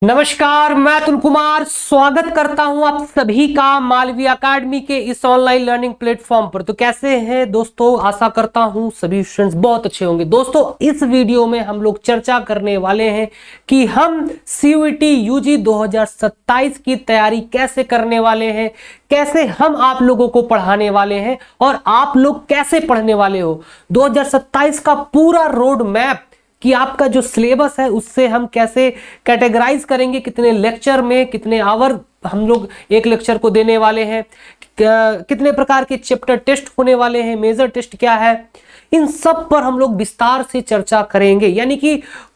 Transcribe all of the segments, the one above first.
नमस्कार, मैं अतुल कुमार स्वागत करता हूं आप सभी का मालवीय एकेडमी के इस ऑनलाइन लर्निंग प्लेटफॉर्म पर। तो कैसे हैं दोस्तों, आशा करता हूं सभी स्टूडेंट्स बहुत अच्छे होंगे। दोस्तों, इस वीडियो में हम लोग चर्चा करने वाले हैं कि हम सीयूईटी यूजी 2027 की तैयारी कैसे करने वाले हैं, कैसे हम आप लोगों को पढ़ाने वाले हैं और आप लोग कैसे पढ़ने वाले हो। 2027 का पूरा रोड मैप कि आपका जो सिलेबस है उससे हम कैसे कैटेगराइज करेंगे, कितने लेक्चर में कितने आवर हम लोग एक लेक्चर को देने वाले हैं, कितने प्रकार के चैप्टर टेस्ट होने वाले हैं, मेजर टेस्ट क्या है, इन सब पर हम लोग विस्तार से चर्चा करेंगे। यानी कि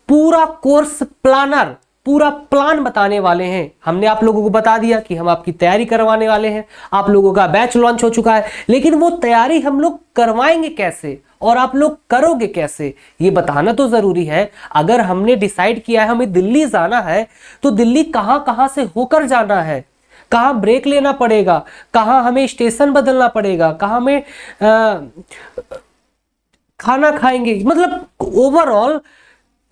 पूरा कोर्स प्लानर, पूरा प्लान बताने वाले हैं। हमने आप लोगों को बता दिया कि हम आपकी तैयारी करवाने वाले हैं, आप लोगों का बैच लॉन्च हो चुका है, लेकिन वो तैयारी हम लोग करवाएंगे कैसे और आप लोग करोगे कैसे, ये बताना तो जरूरी है। अगर हमने डिसाइड किया है हमें दिल्ली जाना है, तो दिल्ली कहां कहां से होकर जाना है, कहां ब्रेक लेना पड़ेगा, कहां हमें स्टेशन बदलना पड़ेगा, कहां में खाना खाएंगे, मतलब ओवरऑल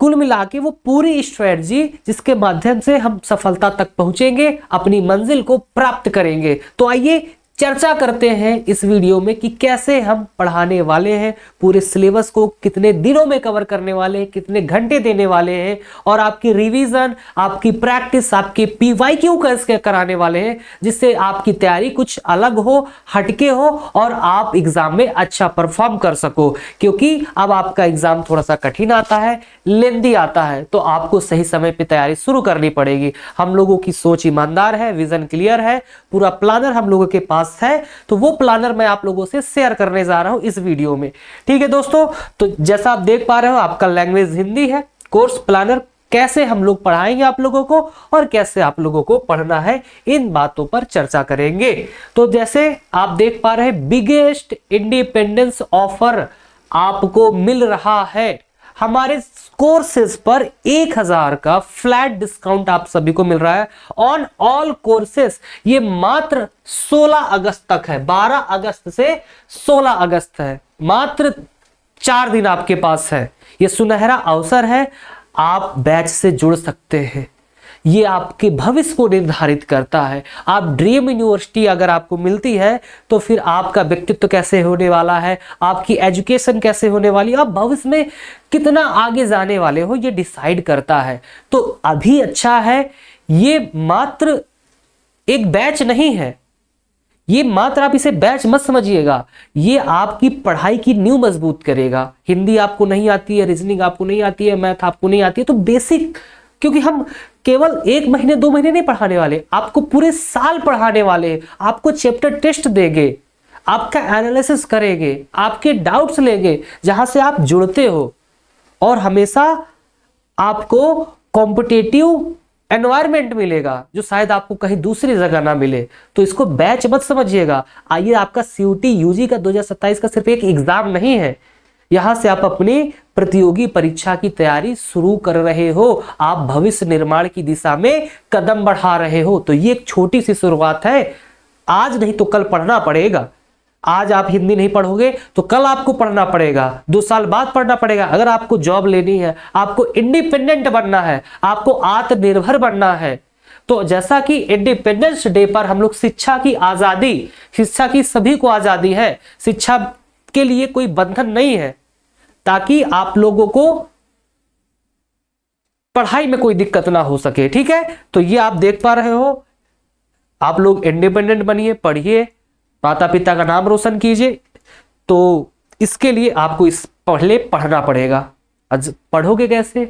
कुल मिला के वो पूरी स्ट्रेटजी जिसके माध्यम से हम सफलता तक पहुंचेंगे, अपनी मंजिल को प्राप्त करेंगे। तो आइए चर्चा करते हैं इस वीडियो में कि कैसे हम पढ़ाने वाले हैं, पूरे सिलेबस को कितने दिनों में कवर करने वाले हैं, कितने घंटे देने वाले हैं और आपकी रिवीजन, आपकी प्रैक्टिस, आपके पीवाईक्यू कैसे कराने वाले हैं, जिससे आपकी तैयारी कुछ अलग हो, हटके हो और आप एग्जाम में अच्छा परफॉर्म कर सको। क्योंकि अब आपका एग्जाम थोड़ा सा कठिन आता है, लेंदी आता है, तो आपको सही समय पे तैयारी शुरू करनी पड़ेगी। हम लोगों की सोच ईमानदार है, विजन क्लियर है, पूरा प्लानर हम लोगों के पास है, तो वो प्लानर मैं आप लोगों से शेयर करने जा रहा हूं इस वीडियो में। ठीक है दोस्तों, तो जैसा आप देख पा रहे हो आपका लैंग्वेज हिंदी है। कोर्स प्लानर कैसे हम लोग पढ़ाएंगे आप लोगों को और कैसे आप लोगों को पढ़ना है, इन बातों पर चर्चा करेंगे। तो जैसे आप देख पा रहे हैं, बिगेस्ट इंडिपेंडेंस ऑफर आपको मिल रहा है। हमारे कोर्सेज पर 1000 का फ्लैट डिस्काउंट आप सभी को मिल रहा है ऑन ऑल कोर्सेज। ये मात्र 16 अगस्त तक है, 12 अगस्त से 16 अगस्त है, मात्र 4 दिन आपके पास है। ये सुनहरा अवसर है, आप बैच से जुड़ सकते हैं। ये आपके भविष्य को निर्धारित करता है। आप ड्रीम यूनिवर्सिटी अगर आपको मिलती है तो फिर आपका व्यक्तित्व कैसे होने वाला है, आपकी एजुकेशन कैसे होने वाली है, आप भविष्य में कितना आगे जाने वाले हो, ये डिसाइड करता है। तो अभी अच्छा है, ये मात्र एक बैच नहीं है, ये मात्र आप इसे बैच मत समझिएगा, ये आपकी पढ़ाई की नींव मजबूत करेगा। हिंदी आपको नहीं आती है, रीजनिंग आपको नहीं आती है, मैथ आपको नहीं आती है, तो बेसिक, क्योंकि हम केवल 1 महीने 2 महीने नहीं पढ़ाने वाले, आपको पूरे साल पढ़ाने वाले हैं। आपको चैप्टर टेस्ट देंगे, आपका एनालिसिस करेंगे, आपके डाउट्स लेंगे, जहां से आप जुड़ते हो, और हमेशा आपको कॉम्पिटिटिव एनवायरमेंट मिलेगा जो शायद आपको कहीं दूसरी जगह ना मिले। तो इसको बैच मत समझिएगा। आइए, आपका सीयूटी यूजी का 2027 का सिर्फ एक एग्जाम नहीं है, यहां से आप अपनी प्रतियोगी परीक्षा की तैयारी शुरू कर रहे हो, आप भविष्य निर्माण की दिशा में कदम बढ़ा रहे हो। तो ये एक छोटी सी शुरुआत है। आज नहीं तो कल पढ़ना पड़ेगा। आज आप हिंदी नहीं पढ़ोगे तो कल आपको पढ़ना पड़ेगा, 2 साल बाद पढ़ना पड़ेगा। अगर आपको जॉब लेनी है, आपको इंडिपेंडेंट बनना है, आपको आत्मनिर्भर बनना है, तो जैसा कि इंडिपेंडेंस डे पर हम लोग शिक्षा की आजादी, शिक्षा की सभी को आजादी है, शिक्षा के लिए कोई बंधन नहीं है, ताकि आप लोगों को पढ़ाई में कोई दिक्कत ना हो सके। ठीक है, तो ये आप देख पा रहे हो, आप लोग इंडिपेंडेंट बनिए, पढ़िए, माता पिता का नाम रोशन कीजिए। तो इसके लिए आपको इस पहले पढ़ना पड़ेगा। आज पढ़ोगे कैसे?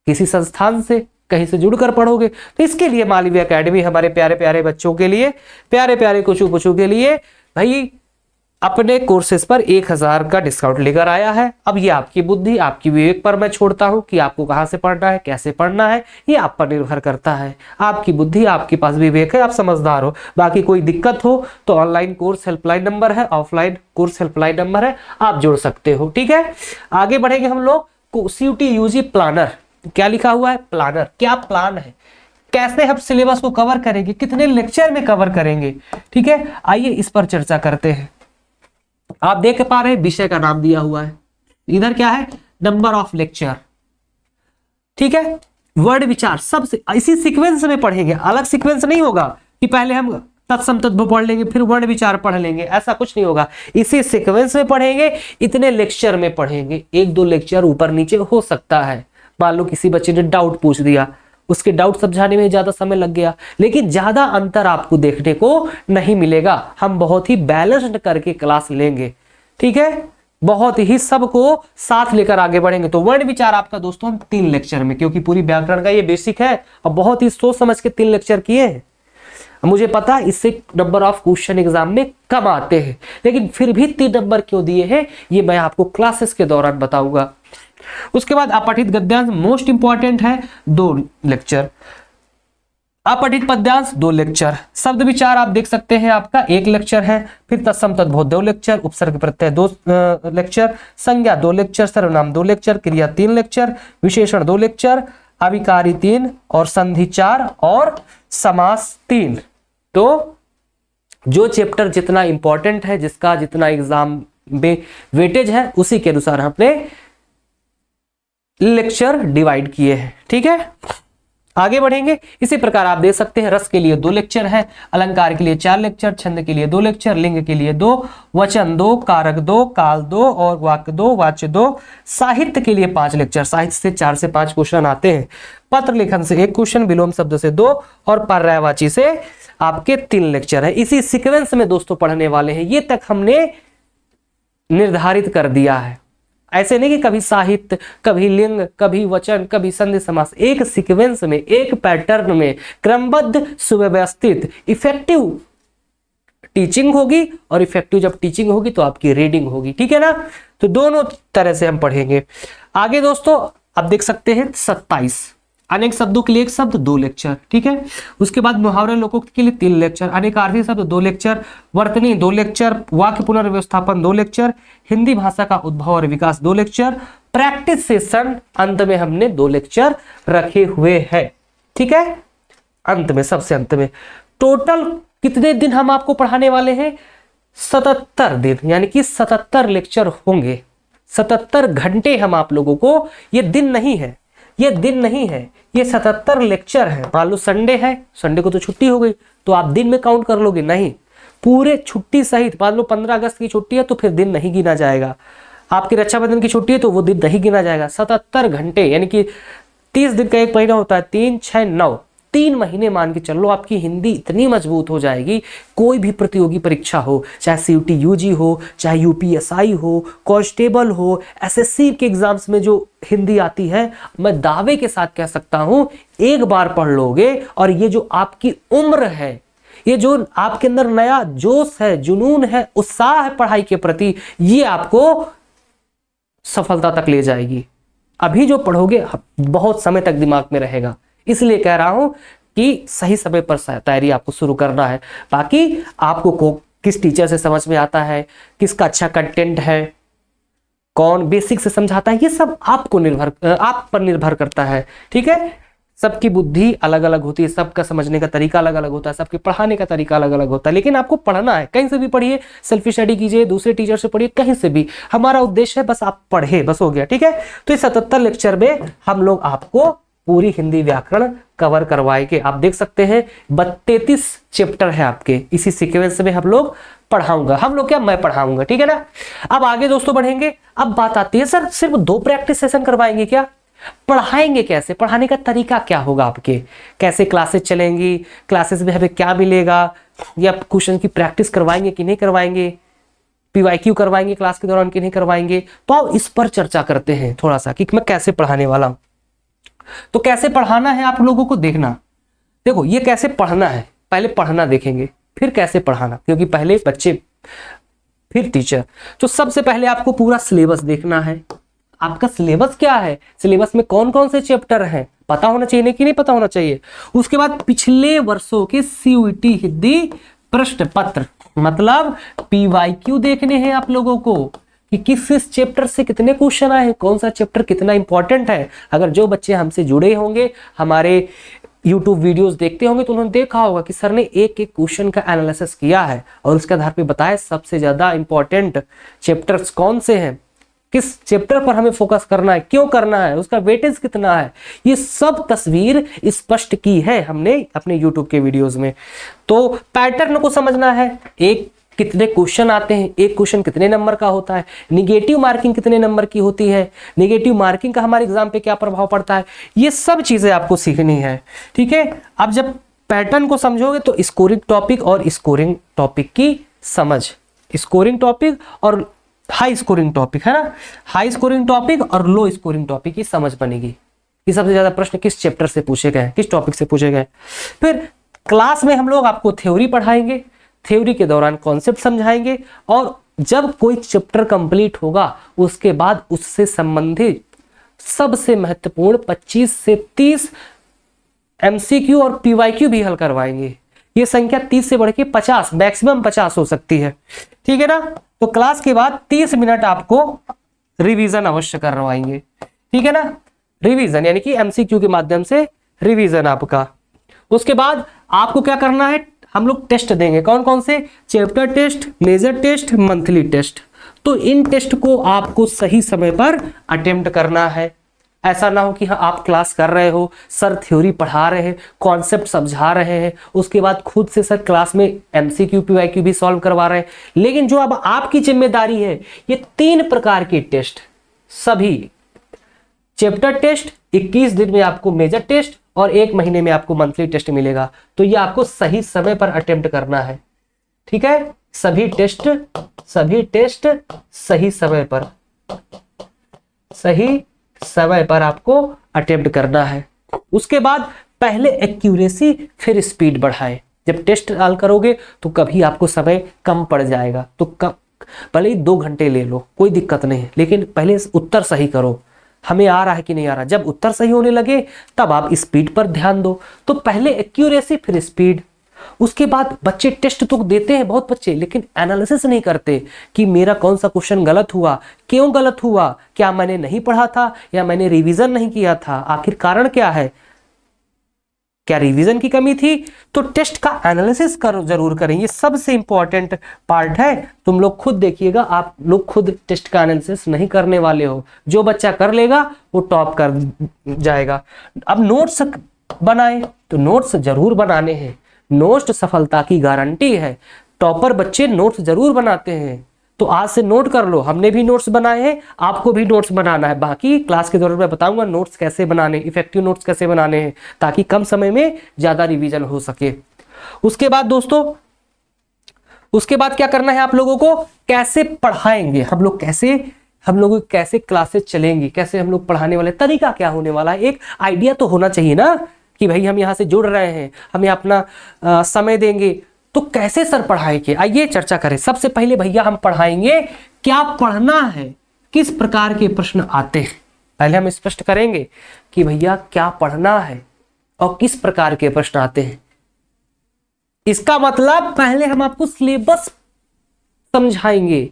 किसी संस्थान से, कहीं से जुड़कर पढ़ोगे। तो इसके लिए मालवीय एकेडमी हमारे प्यारे प्यारे बच्चों के लिए, प्यारे प्यारे कुछू कुछू के लिए भाई अपने कोर्सेज पर 1000 का डिस्काउंट लेकर आया है। अब ये आपकी बुद्धि, आपकी विवेक पर मैं छोड़ता हूं कि आपको कहां से पढ़ना है, कैसे पढ़ना है, ये आप पर निर्भर करता है। आपकी बुद्धि, आपके पास विवेक है, आप समझदार हो। बाकी कोई दिक्कत हो तो ऑनलाइन कोर्स हेल्पलाइन नंबर है, ऑफलाइन कोर्स हेल्पलाइन नंबर है, आप जुड़ सकते हो। ठीक है, आगे बढ़ेंगे हम लोग। सीयूटी यूजी प्लानर, क्या लिखा हुआ है? प्लानर। क्या प्लान है, कैसे हम सिलेबस को कवर करेंगे, कितने लेक्चर में कवर करेंगे। ठीक है, आइए इस पर चर्चा करते हैं। आप देख पा रहे हैं विषय का नाम दिया हुआ है, इधर क्या है? Number of lecture. ठीक है, वर्ड विचार सबसे इसी सीक्वेंस में पढ़ेंगे, अलग सीक्वेंस नहीं होगा कि पहले हम तत्सम तद्भव पढ़ लेंगे फिर वर्ण विचार पढ़ लेंगे, ऐसा कुछ नहीं होगा। इसी सीक्वेंस में पढ़ेंगे, इतने लेक्चर में पढ़ेंगे। एक दो लेक्चर ऊपर नीचे हो सकता है, मान लो किसी बच्चे ने डाउट पूछ दिया, उसके डाउट समझाने में ज्यादा समय लग गया, लेकिन ज्यादा अंतर आपको देखने को नहीं मिलेगा। हम बहुत ही बैलेंस्ड करके क्लास लेंगे, ठीक है, बहुत ही सबको साथ लेकर आगे बढ़ेंगे। तो वर्ण विचार आपका दोस्तों हम 3 लेक्चर में, क्योंकि पूरी व्याकरण का ये बेसिक है और बहुत ही सोच समझ के 3 लेक्चर किए हैं। मुझे पता इससे नंबर ऑफ क्वेश्चन एग्जाम में कम आते हैं, लेकिन फिर भी 3 नंबर क्यों दिए हैं ये मैं आपको क्लासेस के दौरान बताऊंगा। उसके बाद अपठित गद्यांश मोस्ट इंपॉर्टेंट है, 2 लेक्चर। अपठित पद्यांश 2 लेक्चर। शब्द विचार आप देख सकते हैं आपका 1 लेक्चर है। फिर तत्सम तद्भव 2 लेक्चर, उपसर्ग प्रत्यय 2 लेक्चर, संज्ञा 2 लेक्चर, सर्वनाम 2 लेक्चर, क्रिया 3 लेक्चर, विशेषण 2 लेक्चर, अविकारी 3 और संधि 4 और समास 3। तो जो चैप्टर जितना इंपॉर्टेंट है, जिसका जितना एग्जाम में वेटेज है, उसी के अनुसार हमने लेक्चर डिवाइड किए हैं, ठीक है। आगे बढ़ेंगे। इसी प्रकार आप देख सकते हैं रस के लिए 2 लेक्चर है, अलंकार के लिए 4 लेक्चर, छंद के लिए 2 लेक्चर, लिंग के लिए 2, वचन 2, कारक 2, काल 2 और वाक्य 2, वाच्य 2, साहित्य के लिए 5 लेक्चर। साहित्य से 4 से 5 क्वेश्चन आते हैं, पत्र लेखन से 1 क्वेश्चन, विलोम शब्द से 2 और पर्यायवाची से आपके 3 लेक्चर है। इसी सीक्वेंस में दोस्तों पढ़ने वाले हैं, ये तक हमने निर्धारित कर दिया है। ऐसे नहीं कि कभी साहित्य, कभी लिंग, कभी वचन, कभी संधि समास, एक सीक्वेंस में, एक पैटर्न में क्रमबद्ध सुव्यवस्थित इफेक्टिव टीचिंग होगी। और इफेक्टिव जब टीचिंग होगी तो आपकी रीडिंग होगी, ठीक है ना। तो दोनों तरह से हम पढ़ेंगे। आगे दोस्तों आप देख सकते हैं 27 अनेक शब्दों के लिए 1 शब्द 2 लेक्चर, ठीक है। उसके बाद मुहावरे लोकोक्त के लिए 3 लेक्चर, अनेकार्थी शब्द 2 लेक्चर, वर्तनी 2 लेक्चर, वाक्य पुनर्व्यवस्थापन 2 लेक्चर, हिंदी भाषा का उद्भव और विकास 2 लेक्चर, प्रैक्टिस सेशन अंत में हमने 2 लेक्चर रखे हुए हैं, ठीक है। अंत में, सबसे अंत में टोटल कितने दिन हम आपको पढ़ाने वाले हैं? 77 दिन, यानी कि 77 लेक्चर होंगे। 77 घंटे हम आप लोगों को, ये दिन नहीं है, ये दिन नहीं है, ये 77 लेक्चर है। मान लो संडे है, संडे को तो छुट्टी हो गई, तो आप दिन में काउंट कर लोगे? नहीं, पूरे छुट्टी सहित। मान लो 15 अगस्त की छुट्टी है तो फिर दिन नहीं गिना जाएगा। आपकी रक्षाबंधन की छुट्टी है तो वो दिन नहीं गिना जाएगा। 77 घंटे, यानी कि 30 दिन का एक महीना होता है, 3, 6, 9, 3 महीने मान के चलो। आपकी हिंदी इतनी मजबूत हो जाएगी, कोई भी प्रतियोगी परीक्षा हो, चाहे CUT UG हो, चाहे UPSI हो, कांस्टेबल हो, SSC के एग्जाम्स में जो हिंदी आती है, मैं दावे के साथ कह सकता हूं, एक बार पढ़ लोगे और ये जो आपकी उम्र है, ये जो आपके अंदर नया जोश है, जुनून है, उत्साह है पढ़ाई के प्रति, ये आपको सफलता तक ले जाएगी। अभी जो पढ़ोगे बहुत समय तक दिमाग में रहेगा। इसलिए कह रहा हूं कि सही समय पर तैयारी आपको शुरू करना है। बाकी आपको किस टीचर से समझ में आता है, किसका अच्छा कंटेंट है, कौन बेसिक से समझाता है, ये सब आप पर निर्भर करता है, ठीक है। सबकी बुद्धि अलग अलग होती है, सबका समझने का तरीका अलग अलग होता है, सबके पढ़ाने का तरीका अलग अलग होता है, लेकिन आपको पढ़ना है। कहीं से भी पढ़िए, सेल्फ स्टडी कीजिए, दूसरे टीचर से पढ़िए, कहीं से भी, हमारा उद्देश्य है बस आप पढ़े, बस हो गया, ठीक है। तो इस 77 लेक्चर में हम लोग आपको पूरी हिंदी व्याकरण कवर करवाएंगे। आप देख सकते हैं 32 चैप्टर है आपके, इसी सीक्वेंस में हम लोग पढ़ाऊंगा। हम लोग क्या, मैं पढ़ाऊंगा, ठीक है ना। अब आगे दोस्तों बढ़ेंगे। अब बात आती है, सर सिर्फ 2 प्रैक्टिस सेशन करवाएंगे क्या? पढ़ाएंगे कैसे? पढ़ाने का तरीका क्या होगा आपके? कैसे क्लासेस चलेंगी? क्लासेस में हमें क्या मिलेगा? या क्वेश्चन की प्रैक्टिस करवाएंगे कि नहीं करवाएंगे? PYQ करवाएंगे क्लास के दौरान कि नहीं करवाएंगे? तो आप इस पर चर्चा करते हैं थोड़ा सा कि मैं कैसे पढ़ाने वाला हूं। तो कैसे पढ़ाना है आप लोगों को देखना। देखो ये कैसे पढ़ना है, पहले पढ़ना देखेंगे, फिर कैसे पढ़ाना, क्योंकि पहले बच्चे फिर टीचर। तो सबसे पहले आपको पूरा सिलेबस देखना है। आपका सिलेबस क्या है, सिलेबस में कौन कौन से चैप्टर हैं, पता होना चाहिए कि नहीं पता होना चाहिए। उसके बाद पिछले वर्षों के CUT हिंदी प्रश्न पत्र, मतलब PYQ देखने हैं आप लोगों को कि किस चैप्टर से कितने क्वेश्चन आए हैं, कौन सा चैप्टर कितना इंपॉर्टेंट है। अगर जो बच्चे हमसे जुड़े होंगे, हमारे YouTube वीडियोस देखते होंगे, तो उन्होंने देखा होगा कि सर ने एक एक क्वेश्चन का एनालिसिस किया है और उसके आधार पे बताया सबसे ज्यादा इंपॉर्टेंट चैप्टर्स कौन से हैं, किस चैप्टर पर हमें फोकस करना है, क्यों करना है, उसका वेटेज कितना है, ये सब तस्वीर स्पष्ट की है हमने अपने YouTube के वीडियोस में। तो पैटर्न को समझना है, एक कितने क्वेश्चन आते हैं, एक क्वेश्चन कितने नंबर का होता है, निगेटिव मार्किंग कितने नंबर की होती है, निगेटिव मार्किंग का हमारे एग्जाम पे क्या प्रभाव पड़ता है, ये सब चीजें आपको सीखनी है। ठीक है, अब जब पैटर्न को समझोगे तो स्कोरिंग टॉपिक और स्कोरिंग टॉपिक की समझ, स्कोरिंग टॉपिक और हाई स्कोरिंग टॉपिक है ना, हाई स्कोरिंग टॉपिक और लो स्कोरिंग टॉपिक की समझ बनेगी कि सबसे ज्यादा प्रश्न किस चैप्टर से पूछे गए, किस टॉपिक से पूछे गए। फिर क्लास में हम लोग आपको थ्योरी पढ़ाएंगे, थ्योरी के दौरान कॉन्सेप्ट समझाएंगे, और जब कोई चैप्टर कंप्लीट होगा उसके बाद उससे संबंधित सबसे महत्वपूर्ण 25 से 30 MCQ और PYQ भी हल करवाएंगे। ये संख्या 30 से बढ़ के 50, मैक्सिमम 50 हो सकती है। ठीक है ना, तो क्लास के बाद 30 मिनट आपको रिवीजन अवश्य करवाएंगे। ठीक है ना, रिवीजन यानी कि MCQ के माध्यम से रिवीजन आपका। उसके बाद आपको क्या करना है, हम लोग टेस्ट देंगे, कौन कौन से, chapter test, major test, monthly test. तो इन टेस्ट को आपको सही समय पर अटेम्प्ट करना है। ऐसा ना हो कि हाँ आप क्लास कर रहे हो, सर थ्योरी पढ़ा रहे हैं, कॉन्सेप्ट समझा रहे हैं, उसके बाद खुद से सर क्लास में MCQ PYQ भी सॉल्व करवा रहे हैं, लेकिन जो अब आपकी जिम्मेदारी है, ये 3 प्रकार के टेस्ट, सभी चैप्टर टेस्ट 21 दिन में आपको मेजर टेस्ट और 1 महीने में आपको मंथली टेस्ट मिलेगा। तो ये आपको सही समय पर अटेम्प्ट करना है। ठीक है, सभी टेस्ट सही समय पर आपको अटेम्प्ट करना है। उसके बाद पहले एक्यूरेसी फिर स्पीड बढ़ाए। जब टेस्ट डाल करोगे तो कभी आपको समय कम पड़ जाएगा, तो भले ही 2 घंटे ले लो, कोई दिक्कत नहीं है, लेकिन पहले उत्तर सही करो, हमें आ रहा है कि नहीं आ रहा। जब उत्तर सही होने लगे तब आप स्पीड पर ध्यान दो। तो पहले एक्यूरेसी फिर स्पीड। उसके बाद बच्चे टेस्ट तो देते हैं बहुत बच्चे, लेकिन एनालिसिस नहीं करते कि मेरा कौन सा क्वेश्चन गलत हुआ, क्यों गलत हुआ, क्या मैंने नहीं पढ़ा था या मैंने रिवीजन नहीं किया था, आखिर कारण क्या है, क्या रिवीजन की कमी थी। तो टेस्ट का एनालिसिस जरूर करें, ये सबसे इंपॉर्टेंट पार्ट है। तुम लोग खुद देखिएगा, आप लोग खुद टेस्ट का एनालिसिस नहीं करने वाले हो, जो बच्चा कर लेगा वो टॉप कर जाएगा। अब नोट्स बनाए, तो नोट्स जरूर बनाने हैं, नोट्स सफलता की गारंटी है। टॉपर बच्चे नोट्स जरूर बनाते हैं, तो आज से नोट कर लो, हमने भी नोट्स बनाए हैं, आपको भी नोट्स बनाना है। बाकी क्लास के दौरान मैं बताऊंगा नोट्स कैसे बनाने, इफेक्टिव नोट्स कैसे बनाने हैं, ताकि कम समय में ज्यादा रिवीजन हो सके। उसके बाद दोस्तों, उसके बाद क्या करना है, आप लोगों को कैसे पढ़ाएंगे हम लोग कैसे क्लासेस चलेंगी, कैसे हम लोग पढ़ाने वाले, तरीका क्या होने वाला है, एक आइडिया तो होना चाहिए ना कि भाई हम यहाँ से जुड़ रहे हैं, हमें अपना समय देंगे, तो कैसे सर पढ़ाएंगे, आइए चर्चा करें। सबसे पहले भैया हम पढ़ाएंगे क्या पढ़ना है, किस प्रकार के प्रश्न आते हैं, पहले हम स्पष्ट करेंगे कि भैया क्या पढ़ना है और किस प्रकार के प्रश्न आते हैं। इसका मतलब पहले हम आपको सिलेबस समझाएंगे,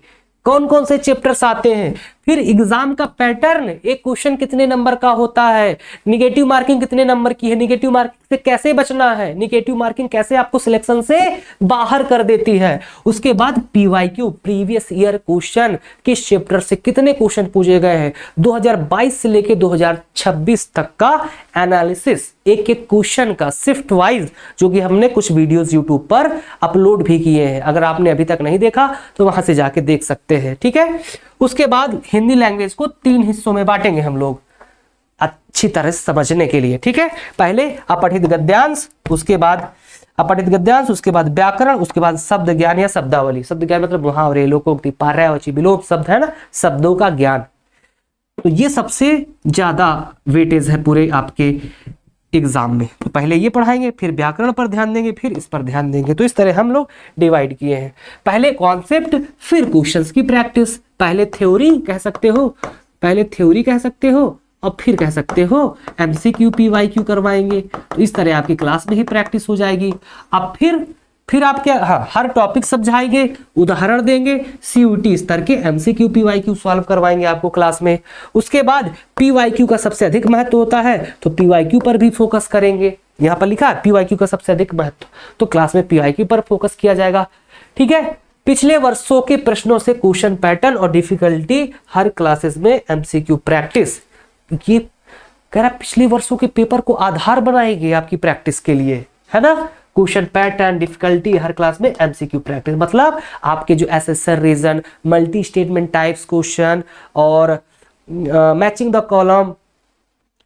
कौन कौन से चैप्टर्स आते हैं, फिर एग्जाम का पैटर्न, एक क्वेश्चन कितने नंबर का होता है, निगेटिव मार्किंग कितने नंबर की है, निगेटिव मार्किंग से कैसे बचना है, निगेटिव मार्किंग कैसे आपको सिलेक्शन से बाहर कर देती है। उसके बाद PYQ, प्रीवियस ईयर क्वेश्चन, किस चैप्टर से कितने क्वेश्चन पूछे गए हैं, 2022 से लेके 2026 तक का एनालिसिस, एक एक क्वेश्चन का शिफ्ट वाइज, जो कि हमने कुछ वीडियोस यूट्यूब पर अपलोड भी किए हैं। अगर आपने अभी तक नहीं देखा तो वहां से जाके देख सकते हैं। ठीक है, उसके बाद हिंदी लैंग्वेज को 3 हिस्सों में बांटेंगे हम लोग अच्छी तरह से समझने के लिए। ठीक है, पहले अपठित गद्यांश, उसके बाद उसके बाद व्याकरण, उसके बाद शब्द ज्ञान या शब्दावली। शब्द ज्ञान मतलब मुहावरे, लोकोक्ति, पर्यायवाची, विलोप शब्द है ना, शब्दों का ज्ञान। तो ये सबसे ज्यादा वेटेज है पूरे आपके एग्जाम में। तो पहले ये पढ़ाएंगे, फिर व्याकरण पर ध्यान देंगे, फिर इस पर ध्यान देंगे। तो इस तरह हम लोग डिवाइड किए हैं, पहले कॉन्सेप्ट, फिर क्वेश्चंस की प्रैक्टिस। पहले थ्योरी कह सकते हो और फिर कह सकते हो MCQ PYQ करवाएंगे। तो इस तरह आपकी क्लास में ही प्रैक्टिस हो जाएगी। अब फिर आप क्या, हाँ, हर टॉपिक समझाएंगे, उदाहरण देंगे, CUT स्तर के MCQ PYQ सॉल्व करवाएंगे आपको क्लास में। उसके बाद PYQ का सबसे अधिक महत्व होता है, तो PYQ पर भी फोकस करेंगे। यहाँ पर लिखा है PYQ का सबसे अधिक महत्व, तो क्लास में PYQ पर फोकस किया जाएगा। ठीक है, पिछले वर्षों के प्रश्नों से क्वेश्चन पैटर्न और डिफिकल्टी हर क्लासेस में एमसीक्यू प्रैक्टिस। ये कह रहा पिछले वर्षों के पेपर को आधार बनाएगी आपकी प्रैक्टिस के लिए, है ना। क्वेश्चन पैटर्न, डिफिकल्टी हर क्लास में एमसीक्यू प्रैक्टिस, मतलब आपके जो assertion reason, multi statement types question और मैचिंग द कॉलम,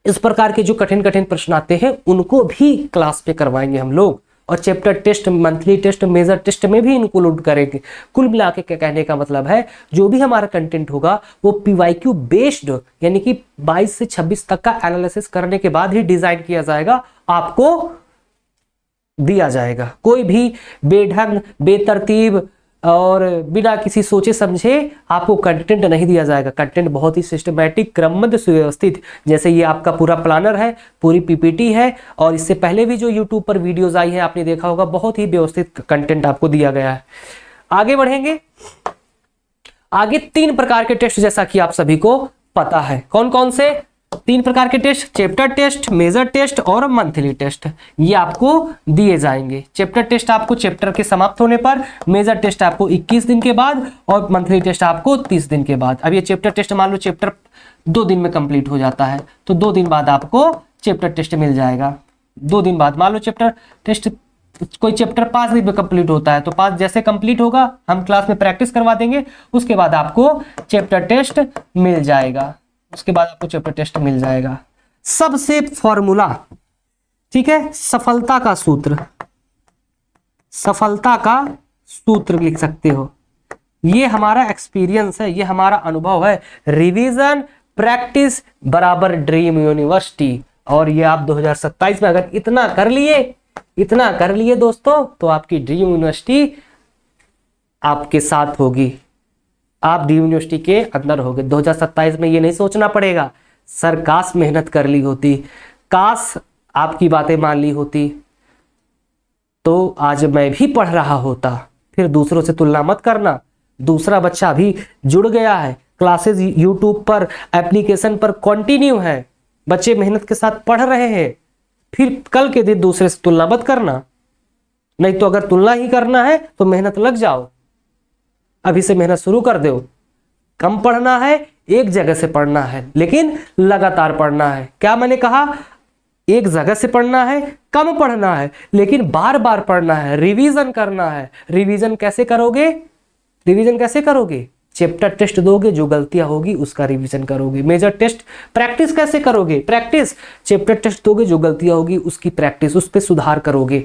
इस प्रकार के जो कठिन कठिन प्रश्न आते हैं उनको भी क्लास पे करवाएंगे हम लोग। और chapter test, monthly test, major test में भी इंक्लूड करेंगे। कुल मिला के कहने का मतलब है जो भी हमारा कंटेंट होगा वो पीवाईक्यू बेस्ड, यानी कि 22 से 26 तक का एनालिसिस करने के बाद ही डिजाइन किया जाएगा, आपको दिया जाएगा। कोई भी बेढंग, बेतरतीब और बिना किसी सोचे समझे आपको कंटेंट नहीं दिया जाएगा। कंटेंट बहुत ही सिस्टमैटिक, क्रमबद्ध, सुव्यवस्थित, जैसे ये आपका पूरा प्लानर है, पूरी पीपीटी है, और इससे पहले भी जो यूट्यूब पर वीडियोस आई है आपने देखा होगा, बहुत ही व्यवस्थित कंटेंट आपको दिया गया है। आगे बढ़ेंगे। आगे 3 प्रकार के टेस्ट जैसा कि आप सभी को पता है। कौन कौन से 3 प्रकार के टेस्ट? चैप्टर टेस्ट, मेजर टेस्ट और मंथली टेस्ट, ये आपको दिए जाएंगे। चैप्टर टेस्ट आपको चैप्टर के समाप्त होने पर, मेजर टेस्ट आपको 21 दिन के बाद और मंथली टेस्ट आपको 30 दिन के बाद। अब ये चैप्टर टेस्ट मान लो चैप्टर 2 दिन में कंप्लीट हो जाता है तो 2 दिन बाद आपको चैप्टर टेस्ट मिल जाएगा। 2 दिन बाद मान लो चैप्टर टेस्ट, कोई चैप्टर 5 दिन में कंप्लीट होता है तो 5 जैसे कंप्लीट होगा हम क्लास में प्रैक्टिस करवा देंगे, उसके बाद आपको चैप्टर टेस्ट मिल जाएगा। उसके बाद आपको चैप्टर टेस्ट मिल जाएगा। सबसे फॉर्मूला, ठीक है, सफलता का सूत्र, सफलता का सूत्र लिख सकते हो। ये हमारा एक्सपीरियंस है, ये हमारा अनुभव है। रिवीजन, प्रैक्टिस बराबर ड्रीम यूनिवर्सिटी। और ये आप 2027 में अगर इतना कर लिए दोस्तों, तो आपकी ड्रीम यूनिवर्सिटी आपके साथ होगी, आप ड्रीम यूनिवर्सिटी के अंदर होगे। 2027 में ये नहीं सोचना पड़ेगा सर काश मेहनत कर ली होती, काश आपकी बातें मान ली होती तो आज मैं भी पढ़ रहा होता। फिर दूसरों से तुलना मत करना। दूसरा बच्चा भी जुड़ गया है, क्लासेस यूट्यूब पर, एप्लीकेशन पर कंटिन्यू है, बच्चे मेहनत के साथ पढ़ रहे हैं। फिर कल के दिन दूसरे से तुलना मत करना, नहीं तो अगर तुलना ही करना है तो मेहनत लग जाओ, अभी से मेहनत शुरू कर दो। कम पढ़ना है, एक जगह से पढ़ना है, लेकिन लगातार पढ़ना है। क्या मैंने कहा? एक जगह से पढ़ना है, कम पढ़ना है, लेकिन बार बार पढ़ना है, रिवीजन करना है। रिवीजन कैसे करोगे? चैप्टर टेस्ट दोगे, जो गलतियां होगी उसका रिवीजन करोगे। मेजर टेस्ट प्रैक्टिस कैसे करोगे? प्रैक्टिस, चैप्टर टेस्ट दोगे, जो गलतियां होगी उसकी प्रैक्टिस, उस पर सुधार करोगे।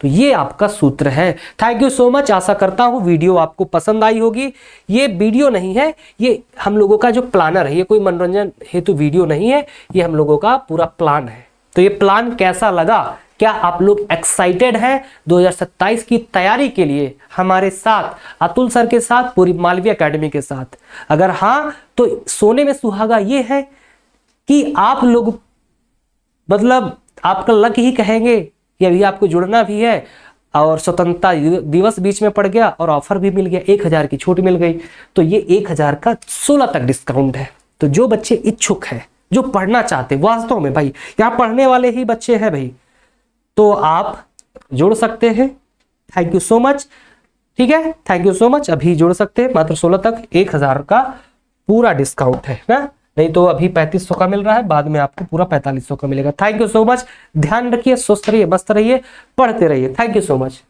तो ये आपका सूत्र है। Thank you so much. आशा करता हूँ वीडियो आपको पसंद आई होगी। ये वीडियो नहीं है, ये हम लोगों का जो प्लानर है, ये कोई मनोरंजन हेतु वीडियो नहीं है, ये हम लोगों का पूरा प्लान है। तो ये प्लान कैसा लगा? क्या आप लोग एक्साइटेड हैं 2027 की तैयारी के लिए हमारे साथ, अतुल सर के साथ, पूरी मालवीय एकेडमी के साथ? अगर हाँ, तो सोने में सुहागा ये है कि आप लोग, मतलब आपका लक ही कहेंगे कि अभी आपको जुड़ना भी है, और स्वतंत्रता दिवस बीच में पड़ गया और ऑफर भी मिल गया, 1000 की छूट मिल गई। तो ये 1000 का 16 तक डिस्काउंट है। तो जो बच्चे इच्छुक है, जो पढ़ना चाहते, वास्तव में भाई यहाँ पढ़ने वाले ही बच्चे हैं भाई, तो आप जुड़ सकते हैं। Thank you so much. ठीक है, थैंक यू सो मच। अभी जुड़ सकते हैं, मात्र 16 तक 1000 का पूरा डिस्काउंट है ना, नहीं तो अभी 3500 का मिल रहा है, बाद में आपको पूरा 4500 का मिलेगा। Thank you so much. ध्यान रखिए, स्वस्थ रहिए, मस्त रहिए, पढ़ते रहिए। Thank you so much.